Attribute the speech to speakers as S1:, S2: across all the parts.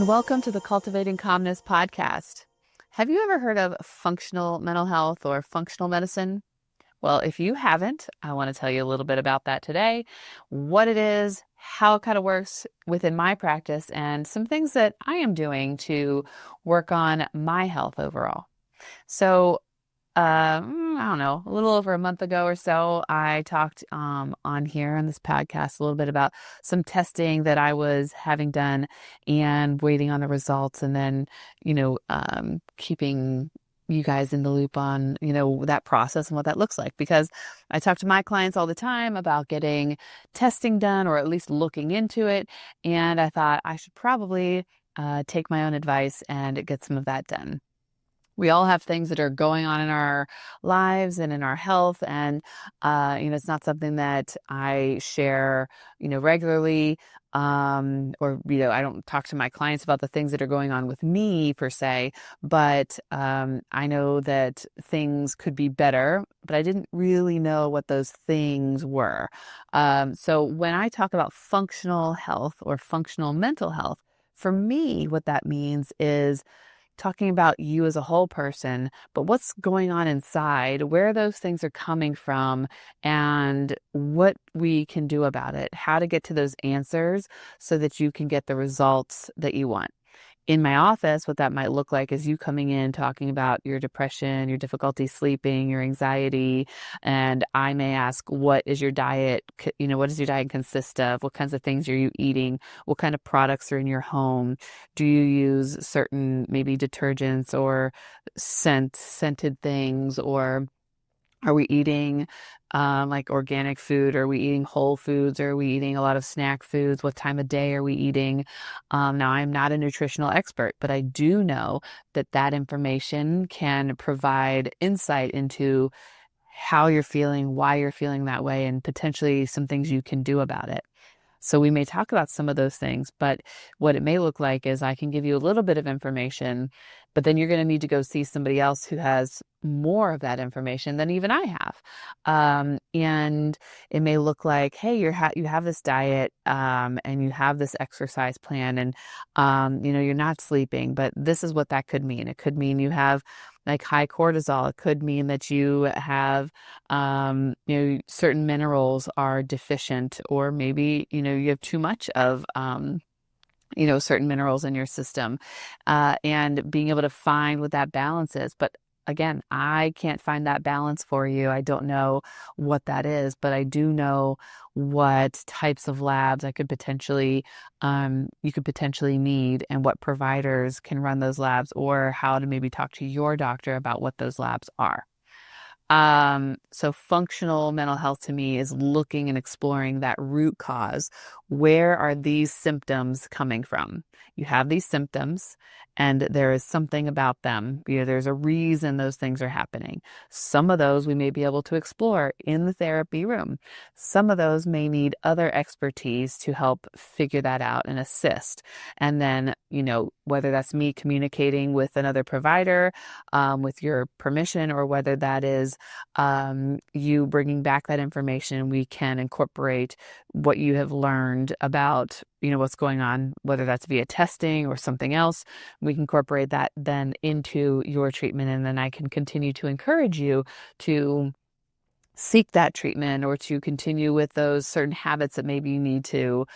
S1: and welcome to the Cultivating Calmness Podcast. Have you ever heard of functional mental health or functional medicine? Well, if you haven't, I want to tell you a little bit about that today, what it is, how it kind of works within my practice, and some things that I am doing to work on my health overall. So, I don't know, a little over a month ago or so, I talked on here on this podcast a little bit about some testing that I was having done and waiting on the results, and then, keeping you guys in the loop on, that process and what that looks like. Because I talk to my clients all the time about getting testing done or at least looking into it. And I thought I should probably take my own advice and get some of that done. We all have things that are going on in our lives and in our health. And, it's not something that I share, regularly. Or, I don't talk to my clients about the things that are going on with me per se, but I know that things could be better, but I didn't really know what those things were. So when I talk about functional health or functional mental health, for me, what that means is talking about you as a whole person, but what's going on inside, where those things are coming from, and what we can do about it, how to get to those answers so that you can get the results that you want. In my office, what that might look like is you coming in talking about your depression, your difficulty sleeping, your anxiety, and I may ask, what is your diet? What does your diet consist of? What kinds of things are you eating? What kind of products are in your home? Do you use certain maybe detergents or scented things, or are we eating like organic food? Are we eating whole foods? Are we eating a lot of snack foods? What time of day are we eating? Now, I'm not a nutritional expert, but I do know that information can provide insight into how you're feeling, why you're feeling that way, and potentially some things you can do about it. So we may talk about some of those things, but what it may look like is I can give you a little bit of information, but then you're going to need to go see somebody else who has more of that information than even I have. And it may look like, hey, you have this diet, and you have this exercise plan, and, you're not sleeping, but this is what that could mean. It could mean you have like high cortisol. It could mean that you have, certain minerals are deficient, or maybe, you have too much of, certain minerals in your system, and being able to find what that balance is. But again, I can't find that balance for you. I don't know what that is, but I do know what types of labs you could potentially need, and what providers can run those labs, or how to maybe talk to your doctor about what those labs are. So functional mental health to me is looking and exploring that root cause. Where are these symptoms coming from? You have these symptoms, and there is something about them. There's a reason those things are happening. Some of those we may be able to explore in the therapy room. Some of those may need other expertise to help figure that out and assist. And then, whether that's me communicating with another provider, with your permission, or whether that is you bringing back that information, we can incorporate what you have learned about, what's going on, whether that's via testing or something else. We can incorporate that then into your treatment, and then I can continue to encourage you to seek that treatment, or to continue with those certain habits that maybe you need to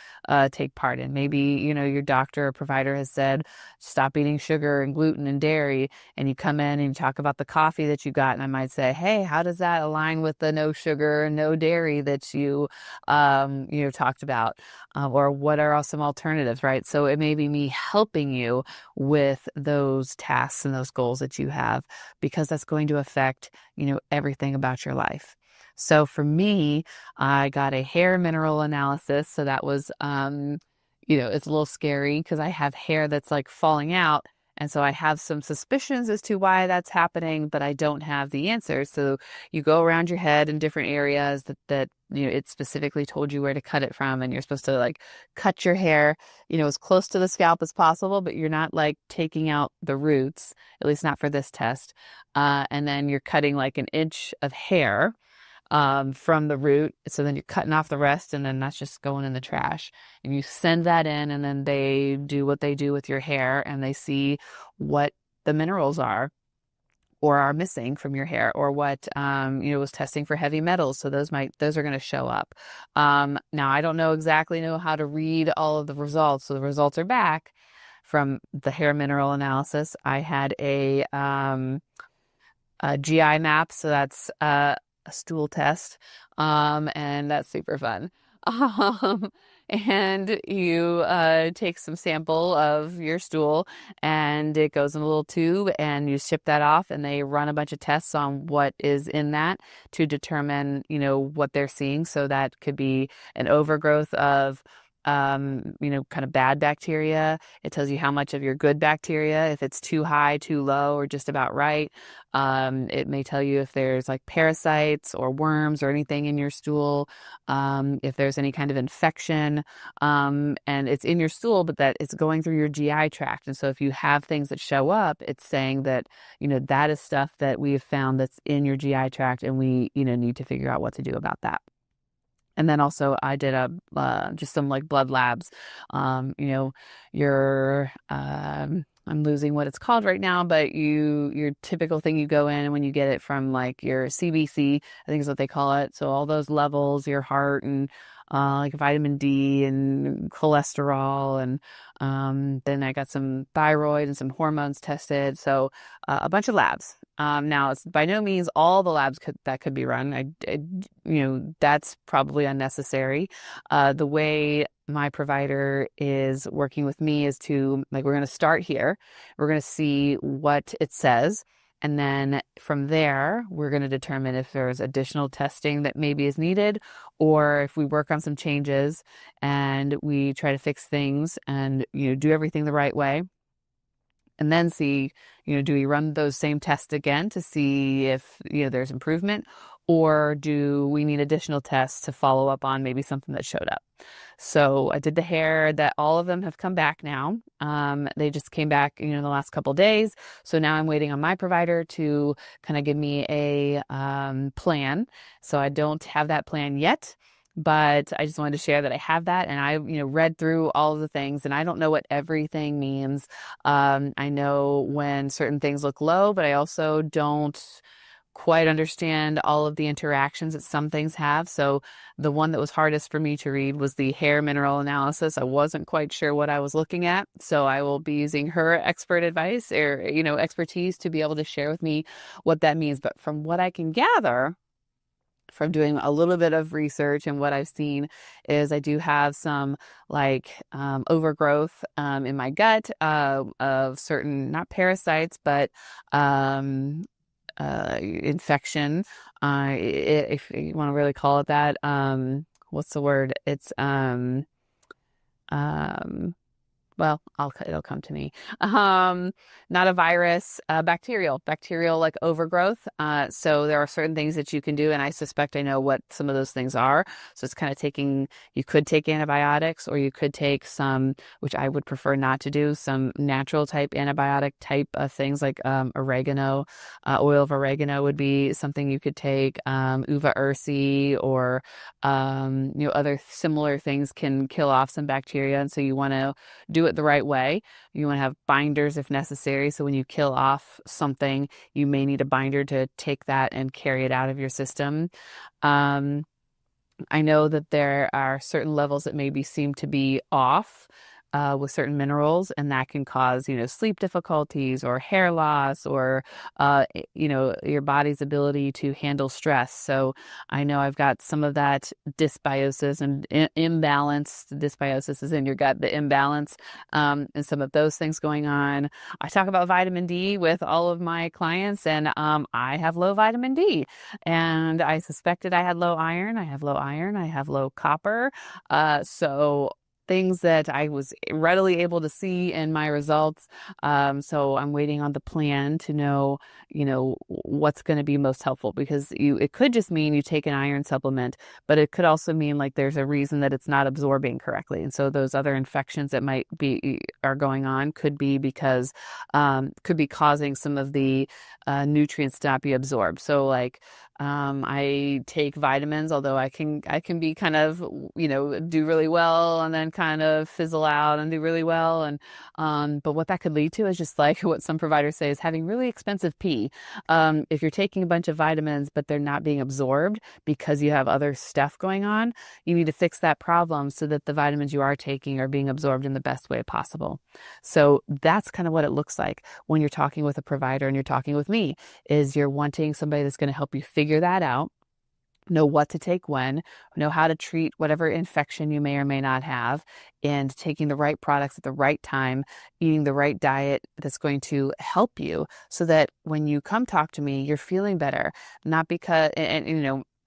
S1: take part in. Maybe, your doctor or provider has said, stop eating sugar and gluten and dairy, and you come in and you talk about the coffee that you got, and I might say, hey, how does that align with the no sugar, no dairy that you talked about? Or what are some alternatives, right? So it may be me helping you with those tasks and those goals that you have, because that's going to affect, everything about your life. So for me, I got a hair mineral analysis. So that was, it's a little scary because I have hair that's like falling out. And so I have some suspicions as to why that's happening, but I don't have the answers. So you go around your head in different areas that it specifically told you where to cut it from. And you're supposed to like cut your hair, as close to the scalp as possible, but you're not like taking out the roots, at least not for this test. And then you're cutting like an inch of hair. from the root. So then you're cutting off the rest, and then that's just going in the trash. And you send that in, and then they do what they do with your hair, and they see what the minerals are or are missing from your hair, or what was testing for heavy metals. So those are going to show up. Now I don't know how to read all of the results. So the results are back from the hair mineral analysis. I had a GI map, so that's a stool test, and that's super fun. And you take some sample of your stool, and it goes in a little tube, and you ship that off, and they run a bunch of tests on what is in that to determine, what they're seeing. So that could be an overgrowth of kind of bad bacteria. It tells you how much of your good bacteria, if it's too high, too low, or just about right. It may tell you if there's like parasites or worms or anything in your stool, if there's any kind of infection, and it's in your stool, but that it's going through your GI tract. And so if you have things that show up, it's saying that, that is stuff that we have found that's in your GI tract, and we, need to figure out what to do about that. And then also I did just some like blood labs. I'm losing what it's called right now, but your typical thing, you go in, and when you get it from like your CBC, I think is what they call it. So all those levels, your heart, and like vitamin D and cholesterol, and then I got some thyroid and some hormones tested. So a bunch of labs. Now it's by no means all the labs that could be run. That's probably unnecessary. The way my provider is working with me is to, like, we're going to start here. We're going to see what it says. And then from there, we're going to determine if there's additional testing that maybe is needed, or if we work on some changes and we try to fix things and, do everything the right way. And then see, do we run those same tests again to see if, there's improvement, or do we need additional tests to follow up on maybe something that showed up? So I did the hair. That all of them have come back now. They just came back, the last couple of days. So now I'm waiting on my provider to kind of give me a plan. So I don't have that plan yet. But I just wanted to share that I have that, and I, read through all of the things, and I don't know what everything means. I know when certain things look low, but I also don't quite understand all of the interactions that some things have. So the one that was hardest for me to read was the hair mineral analysis. I wasn't quite sure what I was looking at. So I will be using her expert advice or, expertise to be able to share with me what that means. But from what I can gather, from doing a little bit of research and what I've seen, is I do have some overgrowth in my gut of certain, not parasites, but infection. If you want to really call it that, what's the word? It's well, it'll come to me. Not a virus, bacterial like overgrowth. So there are certain things that you can do, and I suspect I know what some of those things are. So it's kind of you could take antibiotics, or you could take some, which I would prefer not to do, some natural type antibiotic type of things like oregano. Oil of oregano would be something you could take. 𝗓𝘂𝗵𝘁𝗗𝘂, or other similar things can kill off some bacteria, and so you want to do it the right way. You want to have binders if necessary. So when you kill off something, you may need a binder to take that and carry it out of your system. I know that there are certain levels that maybe seem to be off with certain minerals, and that can cause, sleep difficulties or hair loss, or, your body's ability to handle stress. So I know I've got some of that dysbiosis and imbalance. Dysbiosis is in your gut, the imbalance, and some of those things going on. I talk about vitamin D with all of my clients, and I have low vitamin D, and I suspected I had low iron. I have low iron. I have low copper. So things that I was readily able to see in my results. So I'm waiting on the plan to know, what's going to be most helpful, because it could just mean you take an iron supplement, but it could also mean like there's a reason that it's not absorbing correctly. And so those other infections that are going on could be because, could be causing some of the nutrients to not be absorbed. So like, I take vitamins, although I can be kind of, do really well and then kind of fizzle out and do really well. And, but what that could lead to is just like what some providers say is having really expensive pee. If you're taking a bunch of vitamins, but they're not being absorbed because you have other stuff going on, you need to fix that problem so that the vitamins you are taking are being absorbed in the best way possible. So that's kind of what it looks like when you're talking with a provider and you're talking with me, is you're wanting somebody that's going to help you figure that out, know what to take when, know how to treat whatever infection you may or may not have, and taking the right products at the right time, eating the right diet that's going to help you so that when you come talk to me, you're feeling better, not because,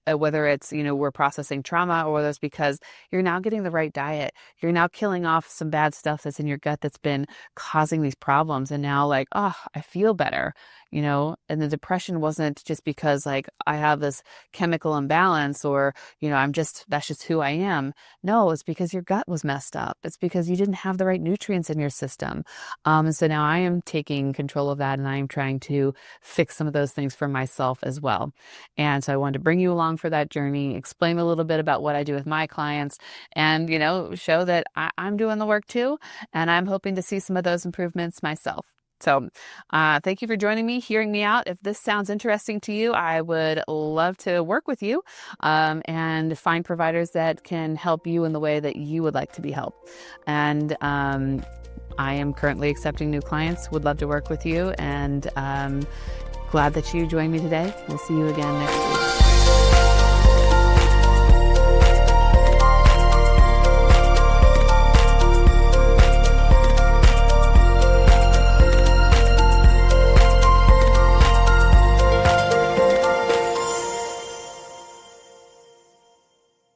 S1: whether it's, we're processing trauma, or whether it's because you're now getting the right diet. You're now killing off some bad stuff that's in your gut that's been causing these problems. And now like, oh, I feel better, and the depression wasn't just because like I have this chemical imbalance or, that's just who I am. No, it's because your gut was messed up. It's because you didn't have the right nutrients in your system. And so now I am taking control of that, and I am trying to fix some of those things for myself as well. And so I wanted to bring you along for that journey, explain a little bit about what I do with my clients, and, show that I'm doing the work too. And I'm hoping to see some of those improvements myself. So thank you for joining me, hearing me out. If this sounds interesting to you, I would love to work with you and find providers that can help you in the way that you would like to be helped. And I am currently accepting new clients, would love to work with you, and glad that you joined me today. We'll see you again next week.